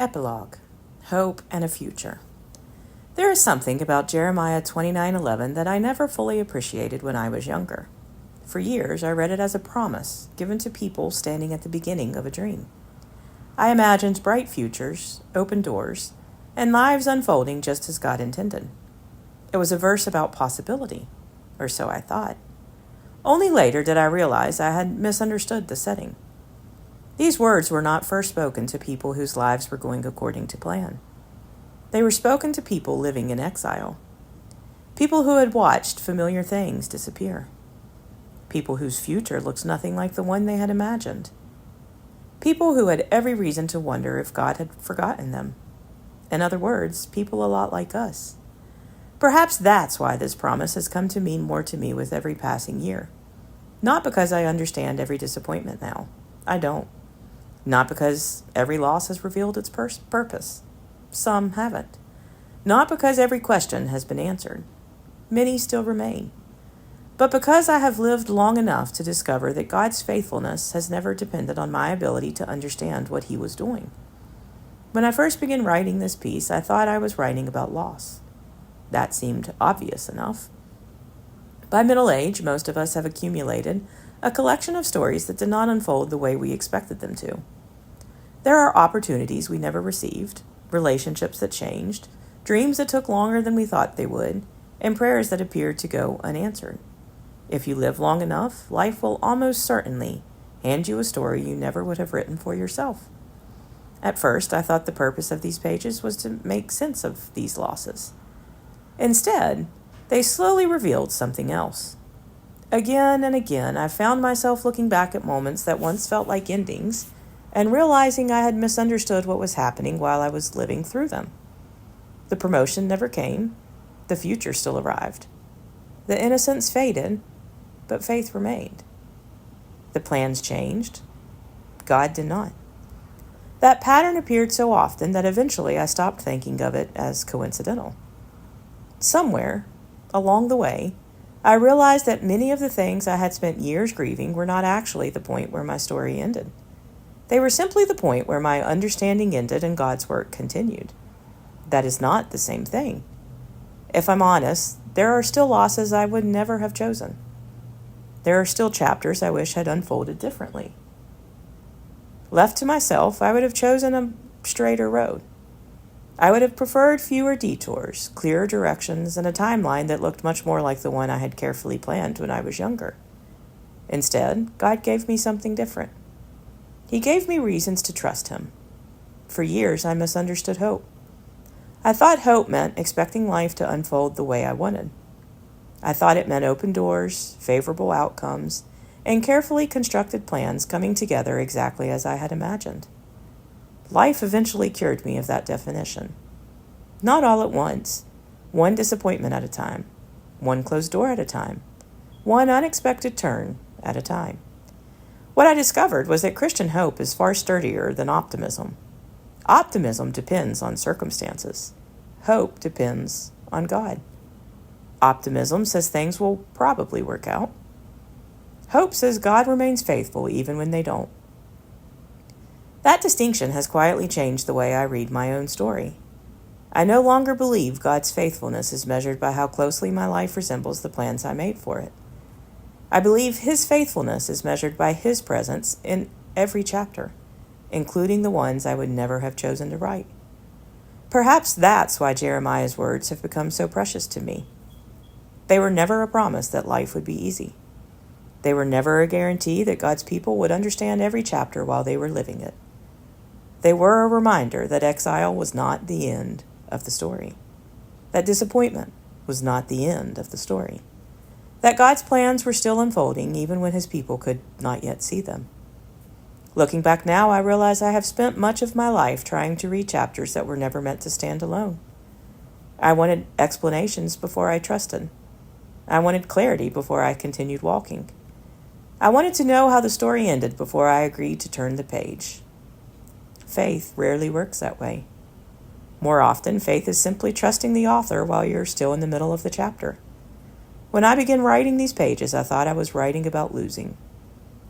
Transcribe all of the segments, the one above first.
Epilogue, Hope and a Future. There is something about Jeremiah 29:11 that I never fully appreciated when I was younger. For years, I read it as a promise given to people standing at the beginning of a dream. I imagined bright futures, open doors, and lives unfolding just as God intended. It was a verse about possibility, or so I thought. Only later did I realize I had misunderstood the setting. These words were not first spoken to people whose lives were going according to plan. They were spoken to people living in exile. People who had watched familiar things disappear. People whose future looked nothing like the one they had imagined. People who had every reason to wonder if God had forgotten them. In other words, people a lot like us. Perhaps that's why this promise has come to mean more to me with every passing year. Not because I understand every disappointment now. I don't. Not because every loss has revealed its purpose. Some haven't. Not because every question has been answered. Many still remain. But because I have lived long enough to discover that God's faithfulness has never depended on my ability to understand what He was doing. When I first began writing this piece, I thought I was writing about loss. That seemed obvious enough. By middle age, most of us have accumulated a collection of stories that did not unfold the way we expected them to. There are opportunities we never received, relationships that changed, dreams that took longer than we thought they would, and prayers that appeared to go unanswered. If you live long enough, life will almost certainly hand you a story you never would have written for yourself. At first, I thought the purpose of these pages was to make sense of these losses. Instead, they slowly revealed something else. Again and again, I found myself looking back at moments that once felt like endings and realizing I had misunderstood what was happening while I was living through them. The promotion never came. The future still arrived. The innocence faded, but faith remained. The plans changed. God did not. That pattern appeared so often that eventually I stopped thinking of it as coincidental. Somewhere, along the way, I realized that many of the things I had spent years grieving were not actually the point where my story ended. They were simply the point where my understanding ended and God's work continued. That is not the same thing. If I'm honest, there are still losses I would never have chosen. There are still chapters I wish had unfolded differently. Left to myself, I would have chosen a straighter road. I would have preferred fewer detours, clearer directions, and a timeline that looked much more like the one I had carefully planned when I was younger. Instead, God gave me something different. He gave me reasons to trust Him. For years, I misunderstood hope. I thought hope meant expecting life to unfold the way I wanted. I thought it meant open doors, favorable outcomes, and carefully constructed plans coming together exactly as I had imagined. Life eventually cured me of that definition. Not all at once, one disappointment at a time, one closed door at a time, one unexpected turn at a time. What I discovered was that Christian hope is far sturdier than optimism. Optimism depends on circumstances. Hope depends on God. Optimism says things will probably work out. Hope says God remains faithful even when they don't. That distinction has quietly changed the way I read my own story. I no longer believe God's faithfulness is measured by how closely my life resembles the plans I made for it. I believe His faithfulness is measured by His presence in every chapter, including the ones I would never have chosen to write. Perhaps that's why Jeremiah's words have become so precious to me. They were never a promise that life would be easy. They were never a guarantee that God's people would understand every chapter while they were living it. They were a reminder that exile was not the end of the story. That disappointment was not the end of the story. That God's plans were still unfolding even when His people could not yet see them. Looking back now, I realize I have spent much of my life trying to read chapters that were never meant to stand alone. I wanted explanations before I trusted. I wanted clarity before I continued walking. I wanted to know how the story ended before I agreed to turn the page. Faith rarely works that way. More often, faith is simply trusting the author while you're still in the middle of the chapter. When I began writing these pages, I thought I was writing about losing.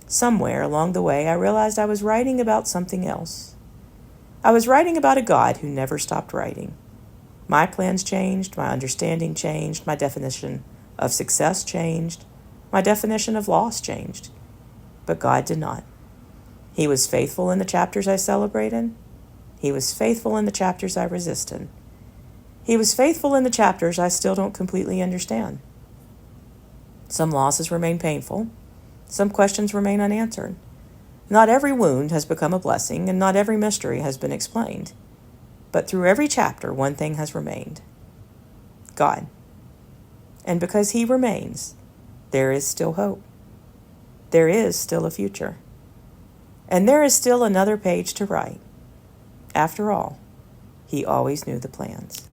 Somewhere along the way, I realized I was writing about something else. I was writing about a God who never stopped writing. My plans changed, my understanding changed, my definition of success changed, my definition of loss changed. But God did not. He was faithful in the chapters I celebrated. He was faithful in the chapters I resisted. He was faithful in the chapters I still don't completely understand. Some losses remain painful. Some questions remain unanswered. Not every wound has become a blessing, and not every mystery has been explained. But through every chapter, one thing has remained: God. And because He remains, there is still hope. There is still a future. And there is still another page to write. After all, He always knew the plans.